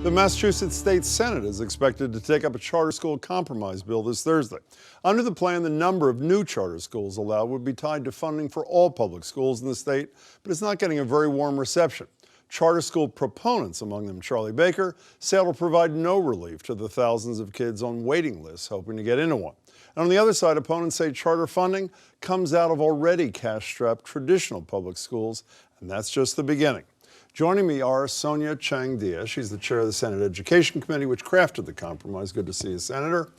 The Massachusetts State Senate is expected to take up a charter school compromise bill this Thursday. Under the plan, the number of new charter schools allowed would be tied to funding for all public schools in the state, but it's not getting a very warm reception. Charter school proponents, among them Charlie Baker, say it will provide no relief to the thousands of kids on waiting lists hoping to get into one. And on the other side, opponents say charter funding comes out of already cash-strapped traditional public schools, and that's just the beginning. Joining me are Sonia Chang-Diaz. She's the chair of the Senate Education Committee, which crafted the compromise. Good to see you, Senator.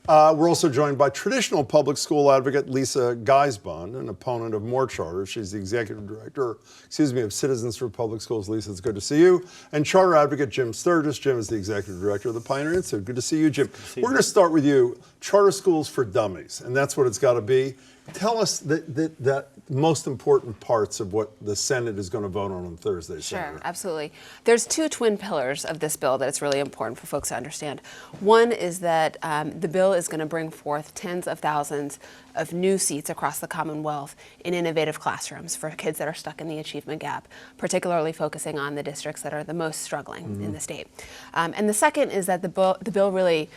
We're also joined by traditional public school advocate Lisa Geisbond, an opponent of more charters. She's the executive director, of Citizens for Public Schools. Lisa, it's good to see you. And charter advocate Jim Sturgis. Jim is the executive director of the Pioneer Institute. Good to see you, Jim. We're going to start with you. Charter schools for dummies, and that's what it's got to be. Tell us the most important parts of what the Senate is going to vote on Thursday, Senator. Sure, absolutely. There's two twin pillars of this bill that it's really important for folks to understand. One is that the bill is going to bring forth tens of thousands of new seats across the Commonwealth in innovative classrooms for kids that are stuck in the achievement gap, particularly focusing on the districts that are the most struggling in the state. And the second is that the bill really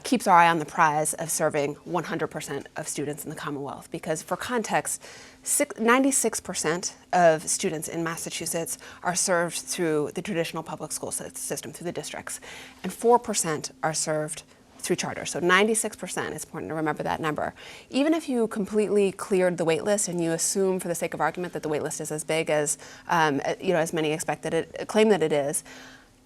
keeps our eye on the prize of serving 100% of students in the Commonwealth, because for context, 96% of students in Massachusetts are served through the traditional public school system, through the districts, and 4% are served through charter. So 96%, it's important to remember that number. Even if you completely cleared the wait list and you assume, for the sake of argument, that the wait list is as big as, as many claim that it is,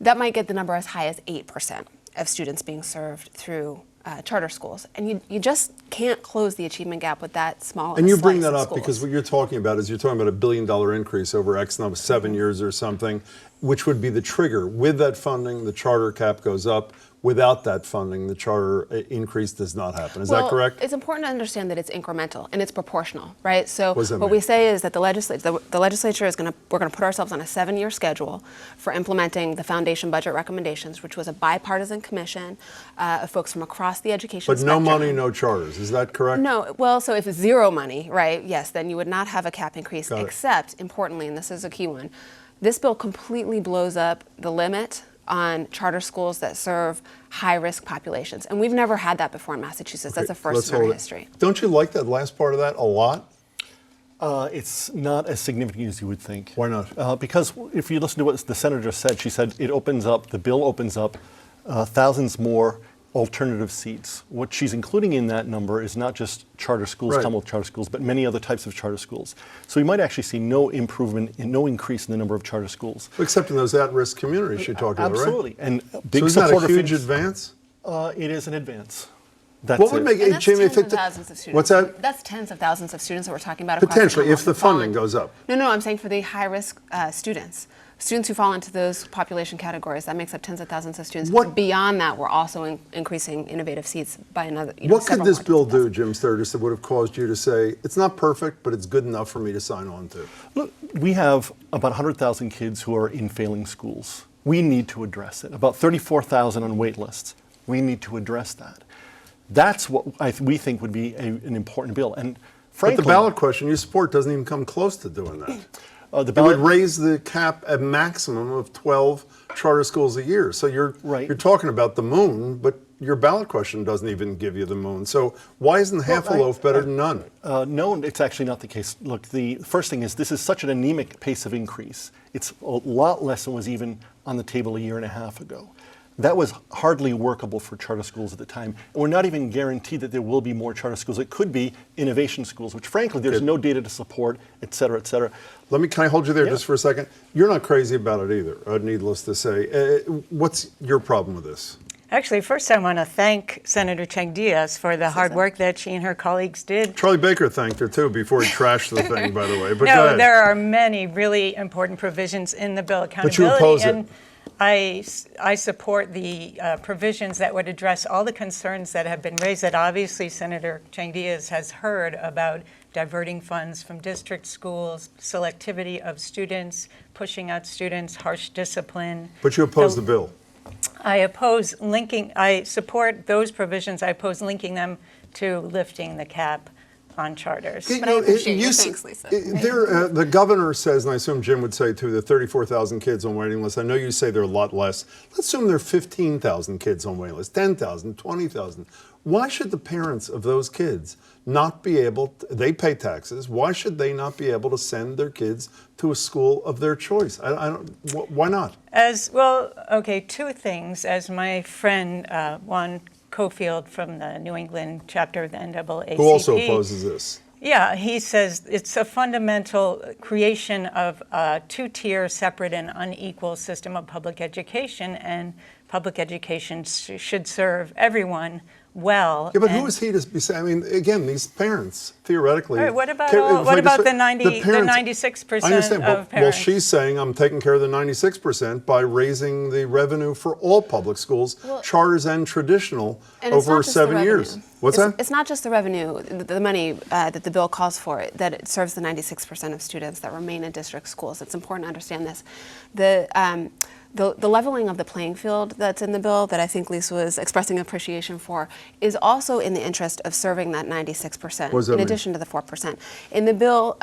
that might get the number as high as 8% of students being served through charter schools. And you just can't close the achievement gap with that small. And you bring that up because what you're talking about is you're talking about $1 billion increase over X number, 7 years or something, which would be the trigger. With that funding, the charter cap goes up. Without that funding, the charter increase does not happen. Is that correct? It's important to understand that it's incremental and it's proportional, right? So what we say is that the legislature is we're going to put ourselves on a 7-year schedule for implementing the foundation budget recommendations, which was a bipartisan commission of folks from across the education spectrum. But no money, no charters. Is that correct? No. Well, so if it's zero money, right? Yes, then you would not have a cap increase. Except, importantly, and this is a key one, this bill completely blows up the limit on charter schools that serve high-risk populations. And we've never had that before in Massachusetts. That's a first in our history. Don't you like that last part of that a lot? It's not as significant as you would think. Why not? Because if you listen to what the senator said, she said the bill opens up thousands more alternative seats. What she's including in that number is not just charter schools, Commonwealth charter schools, but many other types of charter schools. So we might actually see no increase in the number of charter schools. Except in those at-risk communities you're talking about, right? Absolutely. And big so is that a huge advance? It is an advance. What would make it, Jamie? Tens of thousands of students. What's that? That's tens of thousands of students that we're talking about. Potentially, if the funding goes up. No, I'm saying for the high-risk students. Students who fall into those population categories, that makes up tens of thousands of students. Beyond that, we're also increasing innovative seats by another. What could this bill do, Jim Sturgis, that would have caused you to say, it's not perfect, but it's good enough for me to sign on to? Look, we have about 100,000 kids who are in failing schools. We need to address it. About 34,000 on wait lists. We need to address that. That's what we think would be an important bill. And frankly, but the ballot question you support doesn't even come close to doing that. It would raise the cap a maximum of 12 charter schools a year. So you're talking about the moon, but your ballot question doesn't even give you the moon. So why isn't half a loaf better than none? No, it's actually not the case. Look, the first thing is this is such an anemic pace of increase. It's a lot less than was even on the table a year and a half ago. That was hardly workable for charter schools at the time. And we're not even guaranteed that there will be more charter schools. It could be innovation schools, which frankly there's no data to support, et cetera, et cetera. Can I hold you there just for a second? You're not crazy about it either, needless to say. What's your problem with this? Actually, first I want to thank Senator Chang-Diaz for the hard work that she and her colleagues did. Support. Charlie Baker thanked her too before he trashed the thing, by the way. But no, there are many really important provisions in the bill. Accountability. But you oppose it. I support the provisions that would address all the concerns that have been raised that obviously Senator Chang-Diaz has heard about diverting funds from district schools, selectivity of students, pushing out students, harsh discipline. But you oppose the bill. I support those provisions. I oppose linking them to lifting the cap on charters. But I appreciate your thanks, Lisa. The governor says, and I assume Jim would say too, there are 34,000 kids on waiting lists. I know you say there are a lot less. Let's assume there are 15,000 kids on waiting lists, 10,000, 20,000. Why should the parents of those kids not be able, they pay taxes, why should they not be able to send their kids to a school of their choice? Why not? Two things. As my friend Juan Cofield from the New England chapter of the NAACP. Who also opposes this. Yeah, he says it's a fundamental creation of a two-tier, separate and unequal system of public education, and public education should serve everyone well. Yeah, but who is he to be saying? I mean, again, these parents, theoretically. All right, what about the 96% I understand, of parents? well, she's saying I'm taking care of the 96% by raising the revenue for all public schools, charters and traditional, over 7 years. What's that? It's not just the revenue, the money that the bill calls for, that it serves the 96% of students that remain in district schools. It's important to understand this. The leveling of the playing field that's in the bill that I think Lisa was expressing appreciation for is also in the interest of serving that 96%, in addition to the 4%. In the bill,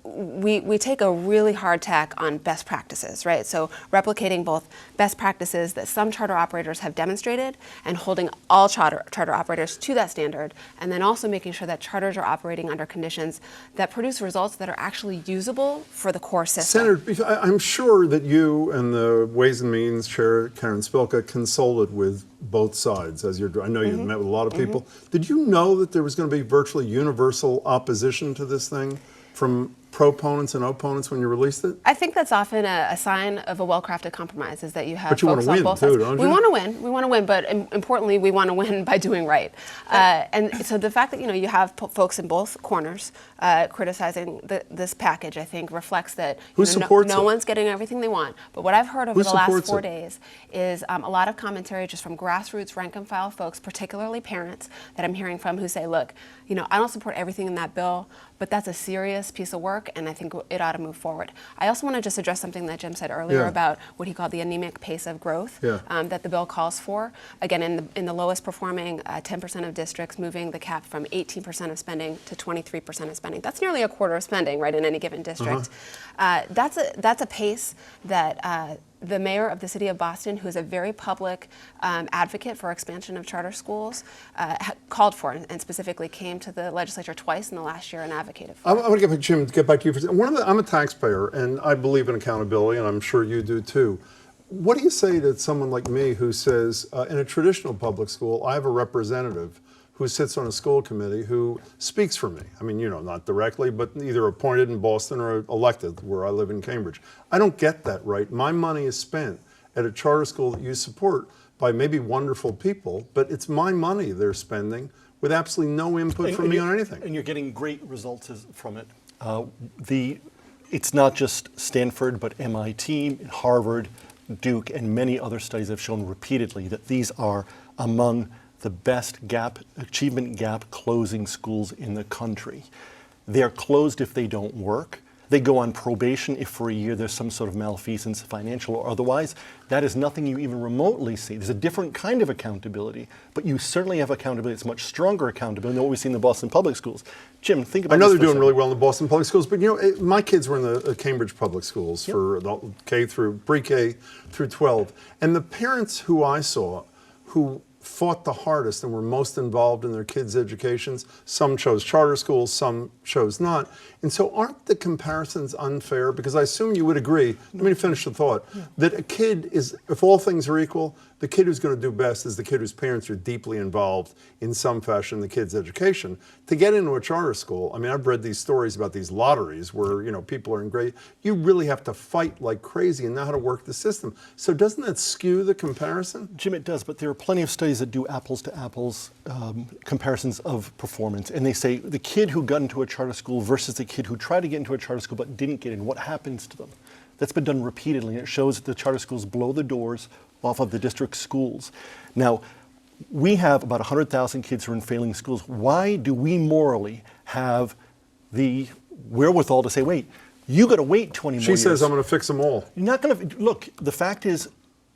we take a really hard tack on best practices, right? So replicating both best practices that some charter operators have demonstrated and holding all charter operators to that standard, and then also making sure that charters are operating under conditions that produce results that are actually usable for the core system. Senator, I'm sure that you and the Ways and Means Chair Karen Spilka consulted with both sides as I know you've met with a lot of people. Did you know that there was going to be virtually universal opposition to this thing from proponents and opponents when you released it? I think that's often a sign of a well-crafted compromise, is that you have but you folks want to on both win, sides. too, don't you? We want to win, but importantly, we want to win by doing right. And so the fact that you have folks in both corners criticizing this package, I think, reflects that no one's getting everything they want. But what I've heard over the last 4 days is a lot of commentary just from grassroots rank and file folks, particularly parents, that I'm hearing from, who say, look, I don't support everything in that bill, but that's a serious piece of work, and I think it ought to move forward. I also want to just address something that Jim said earlier about what he called the anemic pace of growth that the bill calls for. Again, in the lowest performing 10% of districts, moving the cap from 18% of spending to 23% of spending. That's nearly a quarter of spending, right, in any given district. That's a pace that the mayor of the city of Boston, who is a very public advocate for expansion of charter schools, called for and specifically came to the legislature twice in the last year and advocated for. I want to get back to you for a second. I'm a taxpayer, and I believe in accountability, and I'm sure you do too. What do you say to someone like me who says, in a traditional public school, I have a representative who sits on a school committee who speaks for me? I mean, not directly, but either appointed in Boston or elected where I live in Cambridge. I don't get that right. My money is spent at a charter school that you support by maybe wonderful people, but it's my money they're spending with absolutely no input from me on anything. And you're getting great results from it. It's not just Stanford, but MIT, Harvard, Duke, and many other studies have shown repeatedly that these are among the best achievement gap closing schools in the country. They're closed if they don't work. They go on probation if for a year there's some sort of malfeasance, financial or otherwise. That is nothing you even remotely see. There's a different kind of accountability, but you certainly have accountability. It's much stronger accountability than what we see in the Boston public schools. Jim, think about this. I know they're doing really well in the Boston public schools, but my kids were in the Cambridge public schools for pre-K through 12. And the parents who I saw who fought the hardest and were most involved in their kids' educations. Some chose charter schools, some chose not. And so aren't the comparisons unfair? Because I assume you would agree, let me finish the thought, that a kid is, if all things are equal, the kid who's going to do best is the kid whose parents are deeply involved in some fashion in the kid's education. To get into a charter school, I mean, I've read these stories about these lotteries where, people are in grade. You really have to fight like crazy and know how to work the system. So doesn't that skew the comparison? Jim, it does, but there are plenty of studies that do apples to apples comparisons of performance. And they say the kid who got into a charter school versus the kid who tried to get into a charter school but didn't get in, what happens to them? That's been done repeatedly, and it shows that the charter schools blow the doors off of the district schools. Now, we have about 100,000 kids who are in failing schools. Why do we morally have the wherewithal to say, wait, you got to wait 20 more years? She says, I'm going to fix them all. You're not going to, look, the fact is,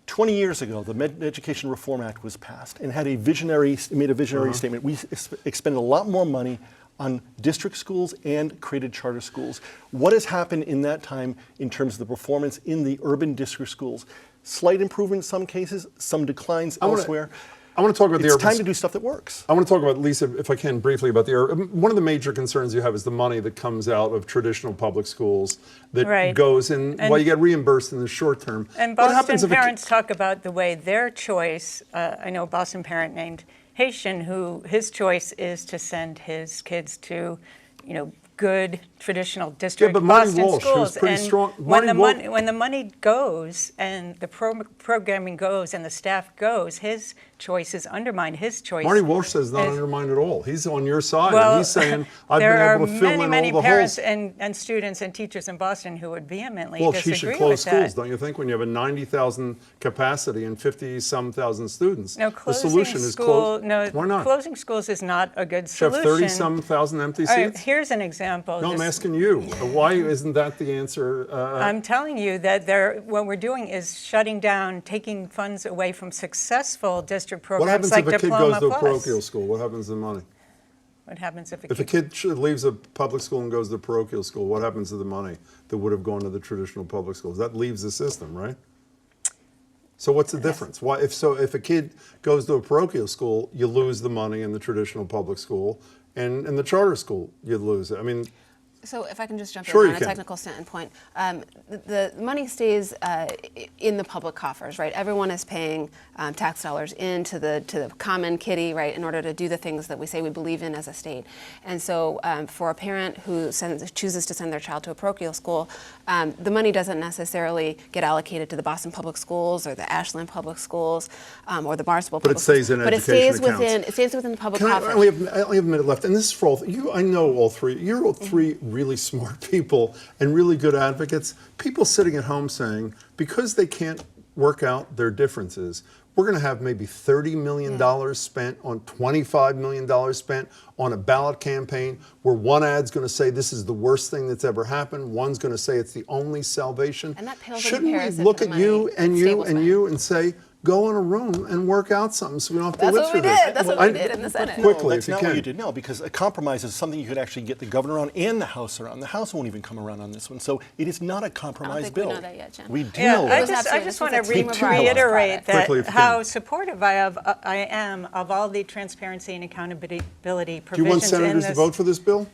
20 years ago, the Education Reform Act was passed and made a visionary statement. We expended a lot more money on district schools and created charter schools. What has happened in that time in terms of the performance in the urban district schools? Slight improvement in some cases, some declines elsewhere. I want to talk about the It's urban. time to do stuff that works. I want to talk about, Lisa, if I can briefly, about the urban. One of the major concerns you have is the money that comes out of traditional public schools that Right. goes in, And- well, you get reimbursed in the short term. And What happens Boston if a parents talk about the way their choice, I know a Boston parent named Haitian, who his choice is to send his kids to, good traditional district but Marty Boston Walsh, who's schools. pretty And strong- when Marty the money goes and the programming goes and the staff goes, his choice is undermined. His choice. Marty Walsh says not is- undermined at all. He's on your side, Well, and he's saying, I've there been able to are fill many, in many all the parents holes. and students and teachers in Boston who would vehemently Well, disagree she should close with schools, that. don't you think, when you have a 90,000 capacity and 50-some thousand students? No, the closing solution is school. close. No, Why not? closing schools is not a good You have solution. 30-some thousand empty All right, seats? here's an example. No, I'm This- asking you. Why isn't that the answer? I'm telling you that what we're doing is shutting down, taking funds away from successful district What programs happens like if a kid Diploma goes to a Plus. parochial school? What happens to the money? What happens if If a kid leaves a public school and goes to a parochial school, what happens to the money that would have gone to the traditional public schools? That leaves the system, right? So what's the difference? Why, if a kid goes to a parochial school, you lose the money in the traditional public school, and in the charter school, you lose it. I mean, So if I can just jump Sure in you on a can. technical standpoint, the money stays in the public coffers, right? Everyone is paying tax dollars into the common kitty, right, in order to do the things that we say we believe in as a state. And so for a parent who chooses to send their child to a parochial school, the money doesn't necessarily get allocated to the Boston Public Schools or the Ashland Public Schools or the Barnstable But it Public stays Schools. in But education accounts. it stays within the public I coffers. only have a minute left, and this is for all. I know all three. You're all three really smart people and really good advocates. People sitting at home saying, because they can't work out their differences, we're going to have maybe $30 million spent on $25 million spent on a ballot campaign where one ad's going to say this is the worst thing that's ever happened. One's going to say it's the only salvation. And that pales in Shouldn't we comparison look to the at you money and that you stables and spend. you and say, go in a room and work out something so we don't have to That's live what we through this? did. That's what we did in the Senate. Quickly, That's if you not can. what you did. No, because a compromise is something you could actually get the governor on and the House around. The House won't even come around on this one. So it is not a I don't compromise think bill. we know that yet, Jen. We do Yeah, know I that. This just want to was a team of our reiterate that Quickly, if you how can. supportive I am of all the transparency and accountability Do you provisions want in senators this. to vote for this bill?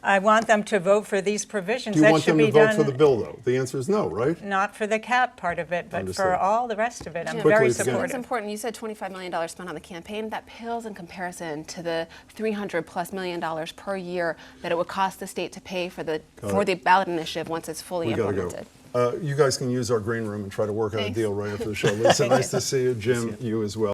I want them to vote for these provisions. Do you That want should them to be vote done, for the bill, though? The answer is no, right? not for the cap part of it, but Understood. for all the rest of it. I'm Jim, very Quickly, if you can. It's supportive. important. You said $25 million spent on the campaign. That pales in comparison to the $300+ million per year that it would cost the state to pay for the ballot initiative once it's fully We got to implemented. go. You guys can use our green room and try to work out a Thanks. deal right after the show. Lisa, nice to see you. Jim, you as well.